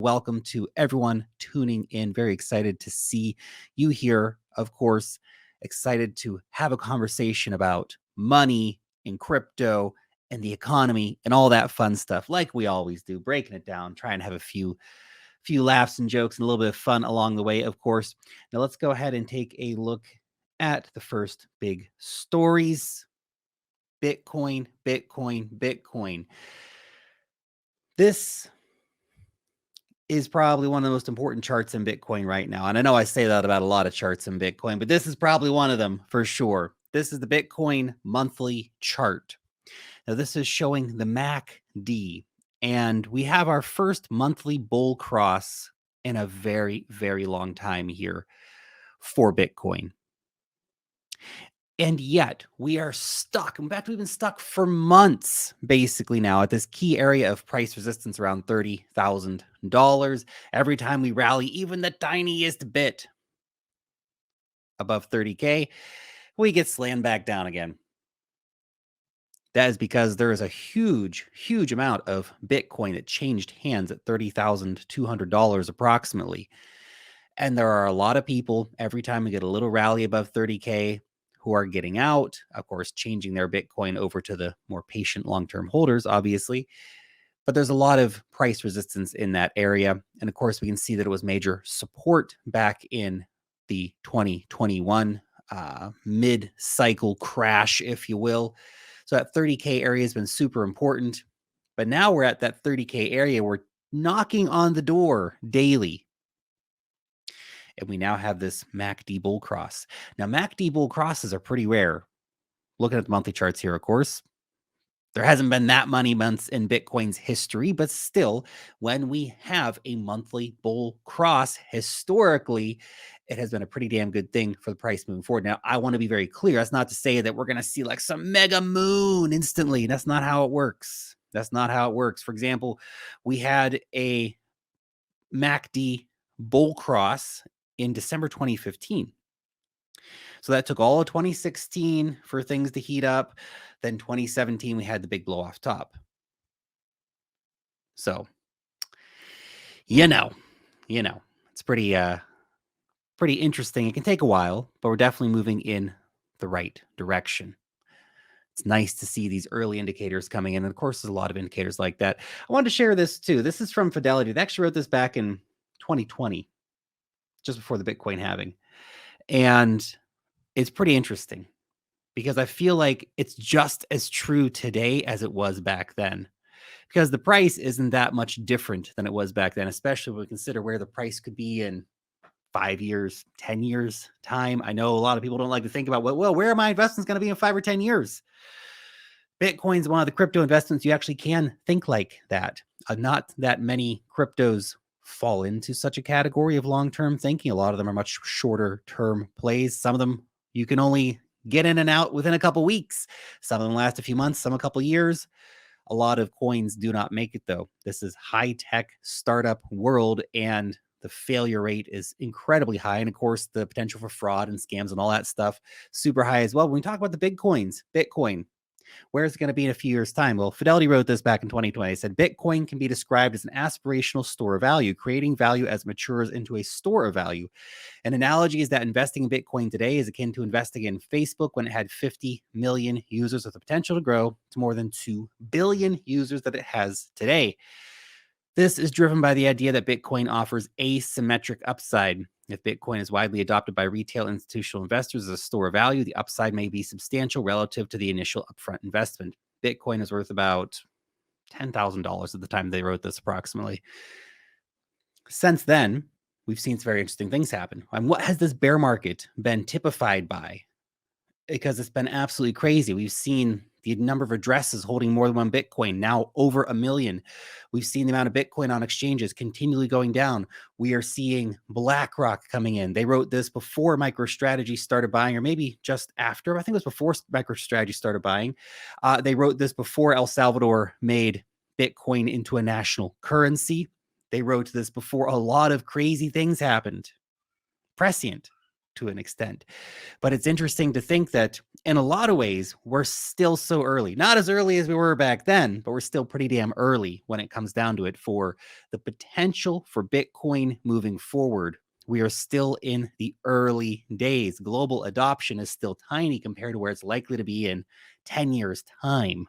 Welcome to everyone tuning in. Very excited to see you here. Of course, excited to have a conversation about money and crypto and the economy and all that fun stuff, like we always do, breaking it down, trying to have a few laughs and jokes and a little bit of fun along the way, of course. Now let's go ahead and take a look at the first big stories. Bitcoin, Bitcoin, Bitcoin. This is probably one of the most important charts in Bitcoin right now. And I know I say that about a lot of charts in Bitcoin, but this is probably one of them for sure. This is the Bitcoin monthly chart. Now, this is showing the MACD, and we have our first monthly bull cross in a very, very long time here for Bitcoin. And yet we are stuck. In fact, we've been stuck for months, basically now at this key area of price resistance around $30,000. Every time we rally even the tiniest bit above 30K, we get slammed back down again. That is because there is a huge, huge amount of Bitcoin that changed hands at $30,200 approximately. And there are a lot of people, every time we get a little rally above 30K, who are getting out, of course, changing their Bitcoin over to the more patient long-term holders, obviously. But there's a lot of price resistance in that area. And of course, we can see that it was major support back in the 2021 mid-cycle crash, if you will. So that 30K area has been super important. But now we're at that 30K area. We're knocking on the door daily. And we now have this MACD bull cross. Now, MACD bull crosses are pretty rare. Looking at the monthly charts here, of course, there hasn't been that many months in Bitcoin's history, but still, when we have a monthly bull cross, historically, it has been a pretty damn good thing for the price moving forward. Now, I want to be very clear. That's not to say that we're going to see like some mega moon instantly. That's not how it works. That's not how it works. For example, we had a MACD bull cross in December 2015. So that took all of 2016 for things to heat up. Then 2017, we had the big blow off top. So, you know, it's pretty interesting. It can take a while, but we're definitely moving in the right direction. It's nice to see these early indicators coming in. And of course, there's a lot of indicators like that. I wanted to share this too. This is from Fidelity. They actually wrote this back in 2020, just before the Bitcoin halving. And it's pretty interesting because I feel like it's just as true today as it was back then, because the price isn't that much different than it was back then, especially when we consider where the price could be in 5 years, 10 years time. I know a lot of people don't like to think about, well, where are my investments going to be in 5 or 10 years? Bitcoin is one of the crypto investments you actually can think like that. Not that many cryptos fall into such a category of long-term thinking. A lot of them are much shorter term plays. Some of them you can only get in and out within a couple weeks. Some of them last a few months, some a couple years. A lot of coins do not make it though. This is high-tech startup world, and the failure rate is incredibly high. And of course, the potential for fraud and scams and all that stuff, super high as well. When we talk about the big coins, Bitcoin, where is it going to be in a few years' time? Well, Fidelity wrote this back in 2020. It said, Bitcoin can be described as an aspirational store of value, creating value as it matures into a store of value. An analogy is that investing in Bitcoin today is akin to investing in Facebook when it had 50 million users with the potential to grow to more than 2 billion users that it has today. This is driven by the idea that Bitcoin offers asymmetric upside. If Bitcoin is widely adopted by retail institutional investors as a store of value, the upside may be substantial relative to the initial upfront investment. Bitcoin is worth about $10,000 at the time they wrote this, approximately. Since then, we've seen some very interesting things happen. And what has this bear market been typified by? Because it's been absolutely crazy. We've seen the number of addresses holding more than one Bitcoin, now over 1 million. We've seen the amount of Bitcoin on exchanges continually going down. We are seeing BlackRock coming in. They wrote this before MicroStrategy started buying, or maybe just after. I think it was before MicroStrategy started buying. They wrote this before El Salvador made Bitcoin into a national currency. They wrote this before a lot of crazy things happened. Prescient to an extent. But it's interesting to think that in a lot of ways, we're still so early, not as early as we were back then, but we're still pretty damn early when it comes down to it for the potential for Bitcoin moving forward. We are still in the early days. Global adoption is still tiny compared to where it's likely to be in 10 years' time.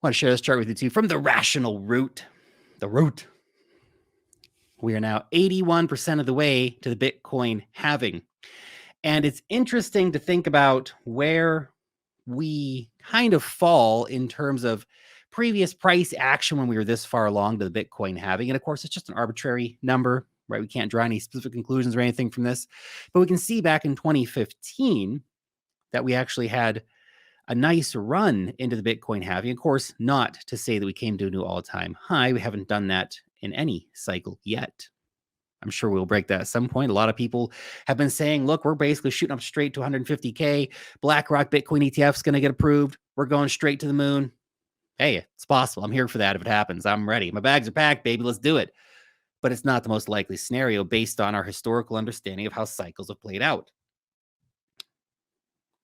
I want to share this chart with you too from the rational root. The root. We are now 81% of the way to the Bitcoin halving. And it's interesting to think about where we kind of fall in terms of previous price action when we were this far along to the Bitcoin halving. And of course, it's just an arbitrary number, right? We can't draw any specific conclusions or anything from this. But we can see back in 2015 that we actually had a nice run into the Bitcoin halving. Of course, not to say that we came to a new all-time high. We haven't done that in any cycle yet. I'm sure we'll break that at some point. A lot of people have been saying, look, we're basically shooting up straight to 150K. BlackRock Bitcoin ETF is going to get approved. We're going straight to the moon. Hey, it's possible. I'm here for that if it happens. I'm ready. My bags are packed, baby. Let's do it. But it's not the most likely scenario based on our historical understanding of how cycles have played out.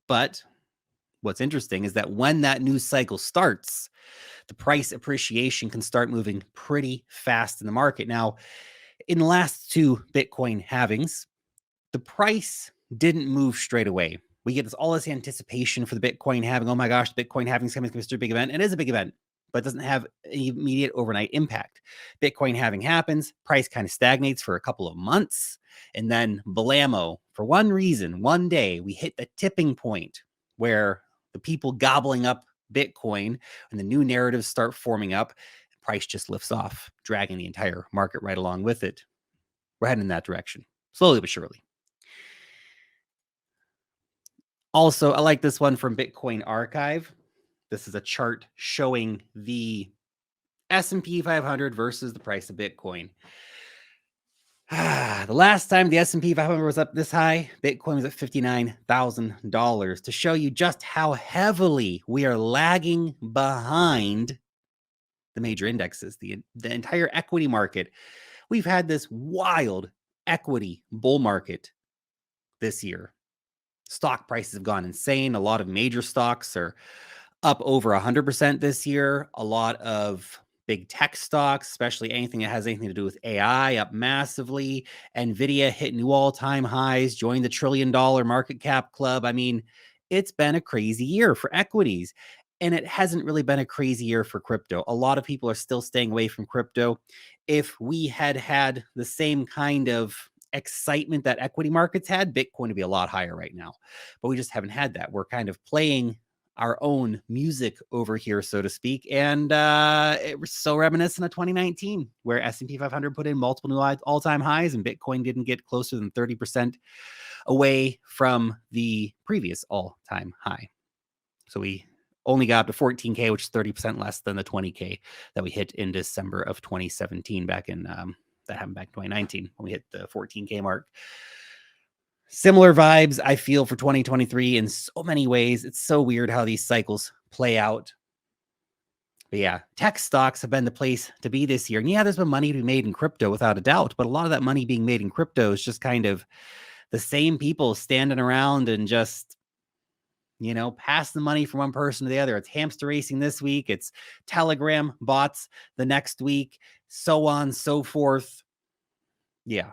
But what's interesting is that when that new cycle starts, the price appreciation can start moving pretty fast in the market. Now, in the last two Bitcoin halvings, the price didn't move straight away. We get all this anticipation for the Bitcoin halving. Oh my gosh, the Bitcoin halving is coming to a big event. It is a big event, but it doesn't have any immediate overnight impact. Bitcoin halving happens, price kind of stagnates for a couple of months, and then blammo, for one reason, one day, we hit the tipping point where the people gobbling up Bitcoin and the new narratives start forming up. Price just lifts off, dragging the entire market right along with it. We're heading in that direction, slowly but surely. Also, I like this one from Bitcoin Archive. This is a chart showing the S&P 500 versus the price of Bitcoin. The last time the S&P 500 was up this high, Bitcoin was at $59,000, to show you just how heavily we are lagging behind the major indexes, the entire equity market. We've had this wild equity bull market this year. Stock prices have gone insane. A lot of major stocks are up over 100% this year. A lot of big tech stocks, especially anything that has anything to do with AI, up massively. NVIDIA hit new all-time highs, joined the $1 trillion market cap club. I mean, it's been a crazy year for equities. And it hasn't really been a crazy year for crypto. A lot of people are still staying away from crypto. If we had had the same kind of excitement that equity markets had, Bitcoin would be a lot higher right now. But we just haven't had that. We're kind of playing our own music over here, so to speak. And it was so reminiscent of 2019, where S&P 500 put in multiple new all-time highs and Bitcoin didn't get closer than 30% away from the previous all-time high. So we only got up to 14K, which is 30% less than the 20K that we hit in December of 2017 back in, that happened back in 2019 when we hit the 14K mark. Similar vibes, I feel, for 2023 in so many ways. It's so weird how these cycles play out. But yeah, tech stocks have been the place to be this year. And yeah, there's been money to be made in crypto without a doubt, but a lot of that money being made in crypto is just kind of the same people standing around and just, you know, pass the money from one person to the other. It's hamster racing this week. It's Telegram bots the next week, so on, so forth. Yeah,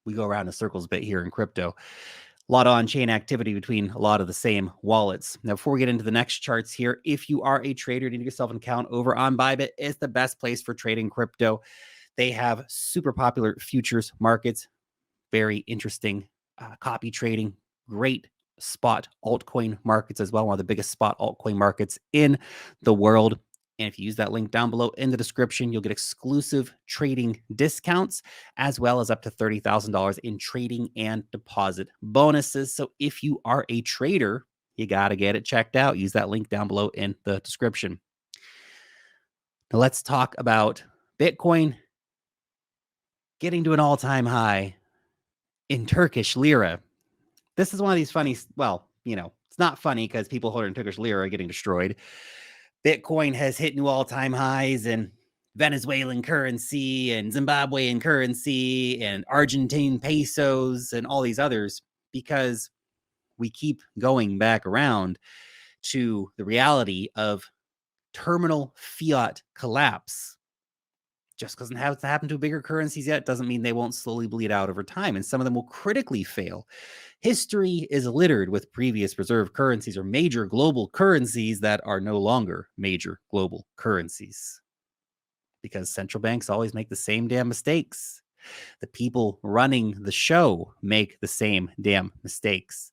we go around in circles a bit here in crypto. A lot of on-chain activity between a lot of the same wallets. Now, before we get into the next charts here, if you are a trader, you need yourself an account over on BYBIT. It's the best place for trading crypto. They have super popular futures markets, very interesting copy trading, great spot altcoin markets as well, one of the biggest spot altcoin markets in the world. And if you use that link down below in the description, you'll get exclusive trading discounts, as well as up to $30,000 in trading and deposit bonuses. So if you are a trader, you got to get it checked out. Use that link down below in the description. Now let's talk about Bitcoin getting to an all-time high in Turkish Lira. This is one of these funny, well, you know, it's not funny because people holding Turkish Lira are getting destroyed. Bitcoin has hit new all-time highs, and Venezuelan currency and Zimbabwean currency and Argentine pesos and all these others, because we keep going back around to the reality of terminal fiat collapse. Just because it hasn't happened to bigger currencies yet doesn't mean they won't slowly bleed out over time, and some of them will critically fail. History is littered with previous reserve currencies or major global currencies that are no longer major global currencies, because central banks always make the same damn mistakes. The people running the show make the same damn mistakes.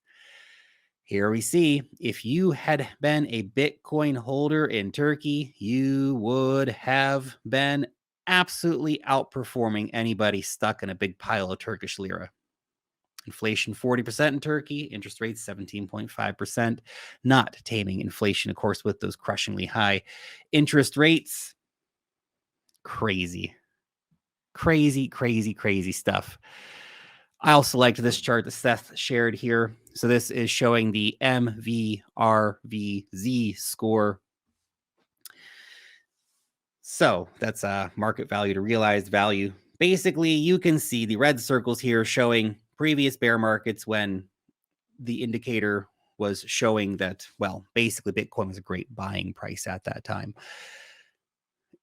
Here we see, if you had been a Bitcoin holder in Turkey, you would have been absolutely outperforming anybody stuck in a big pile of Turkish lira. Inflation 40% in Turkey, interest rates 17.5%, not taming inflation, of course, with those crushingly high interest rates. Crazy, crazy, crazy, crazy stuff. I also liked this chart that Seth shared here. So this is showing the MVRVZ score. So that's market value to realized value. Basically, you can see the red circles here showing previous bear markets when the indicator was showing that, well, basically Bitcoin was a great buying price at that time.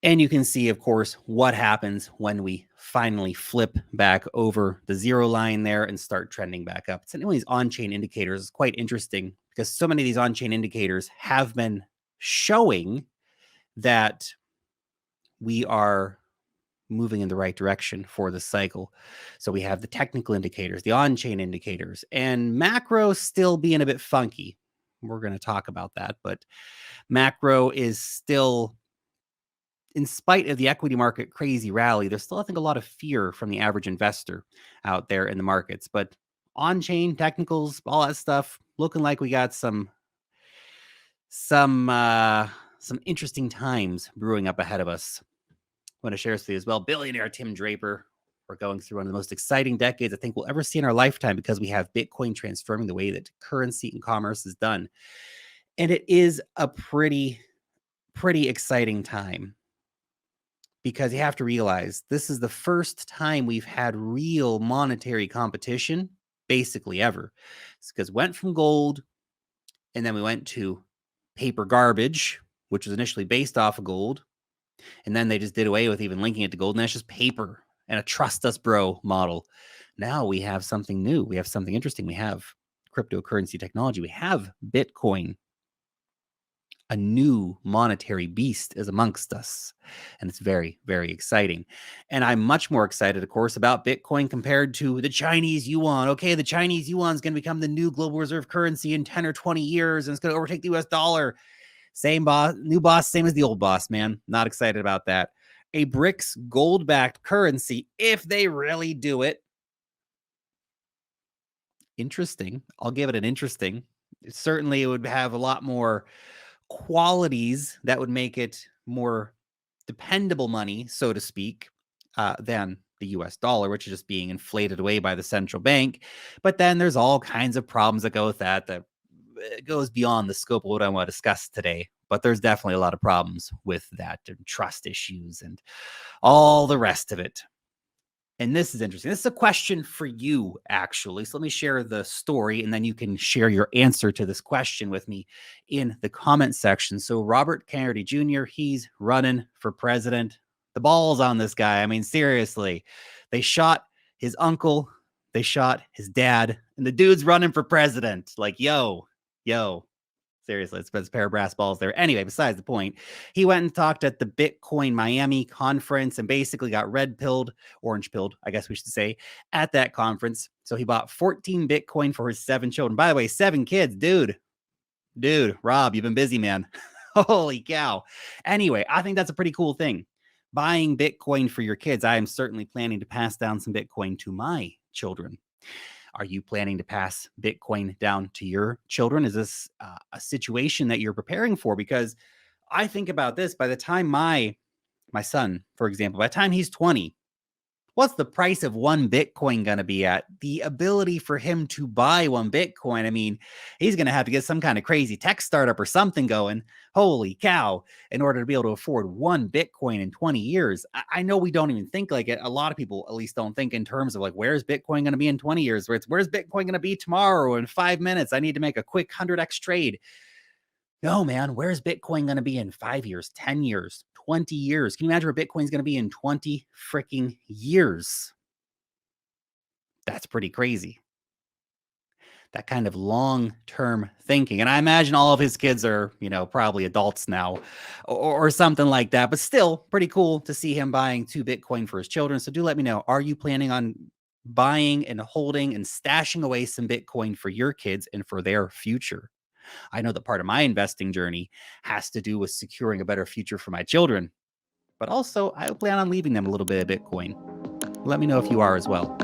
And you can see, of course, what happens when we finally flip back over the zero line there and start trending back up. Some of these on-chain indicators is quite interesting, because so many of these on-chain indicators have been showing that we are moving in the right direction for the cycle. So we have the technical indicators, the on-chain indicators, and macro still being a bit funky. We're going to talk about that, but macro is still, in spite of the equity market crazy rally, there's still, I think, a lot of fear from the average investor out there in the markets. But on-chain technicals, all that stuff, looking like we got some interesting times brewing up ahead of us. I want to share this with you as well. Billionaire Tim Draper. We're going through one of the most exciting decades I think we'll ever see in our lifetime, because we have Bitcoin transforming the way that currency and commerce is done. And it is a pretty exciting time, because you have to realize this is the first time we've had real monetary competition basically ever. It's because went from gold, and then we went to paper garbage, which was initially based off of gold. And then they just did away with even linking it to gold. And that's just paper and a trust us bro model. Now we have something new. We have something interesting. We have cryptocurrency technology. We have Bitcoin. A new monetary beast is amongst us. And it's very, very exciting. And I'm much more excited, of course, about Bitcoin compared to the Chinese yuan. Okay, the Chinese yuan is going to become the new global reserve currency in 10 or 20 years, and it's going to overtake the US dollar. Same boss, new boss, same as the old boss, man. Not excited about that. A BRICS gold-backed currency, if they really do it. Interesting. I'll give it an interesting. Certainly, it would have a lot more qualities that would make it more dependable money, so to speak, than the US dollar, which is just being inflated away by the central bank. But then there's all kinds of problems that go with that it goes beyond the scope of what I want to discuss today. But there's definitely a lot of problems with that, and trust issues and all the rest of it. And this is interesting. This is a question for you, actually. So let me share the story, and then you can share your answer to this question with me in the comment section. So Robert Kennedy Jr., he's running for president. The ball's on this guy. I mean, seriously, they shot his uncle, they shot his dad, and the dude's running for president. Like, yo, seriously, it's a pair of brass balls there. Anyway, besides the point, he went and talked at the Bitcoin Miami conference and basically got orange pilled, I guess we should say, at that conference. So he bought 14 Bitcoin for his 7 children. By the way, 7 kids, dude, Rob, you've been busy, man. Holy cow. Anyway, I think that's a pretty cool thing. Buying Bitcoin for your kids. I am certainly planning to pass down some Bitcoin to my children. Are you planning to pass Bitcoin down to your children? Is this a situation that you're preparing for? Because I think about this, by the time my son, for example, by the time he's 20, What's the price of one Bitcoin going to be at? The ability for him to buy one Bitcoin. I mean, he's going to have to get some kind of crazy tech startup or something going. Holy cow, in order to be able to afford one Bitcoin in 20 years. I know we don't even think like it. A lot of people at least don't think in terms of like, where's Bitcoin going to be in 20 years? Where's Bitcoin going to be tomorrow in 5 minutes? I need to make a quick 100x trade. No, man, where's Bitcoin going to be in 5 years, 10 years, 20 years? Can you imagine where Bitcoin's going to be in 20 freaking years? That's pretty crazy. That kind of long-term thinking. And I imagine all of his kids are, probably adults now or something like that, but still pretty cool to see him buying 2 Bitcoin for his children. So do let me know, are you planning on buying and holding and stashing away some Bitcoin for your kids and for their future? I know that part of my investing journey has to do with securing a better future for my children, but also I plan on leaving them a little bit of Bitcoin. Let me know if you are as well.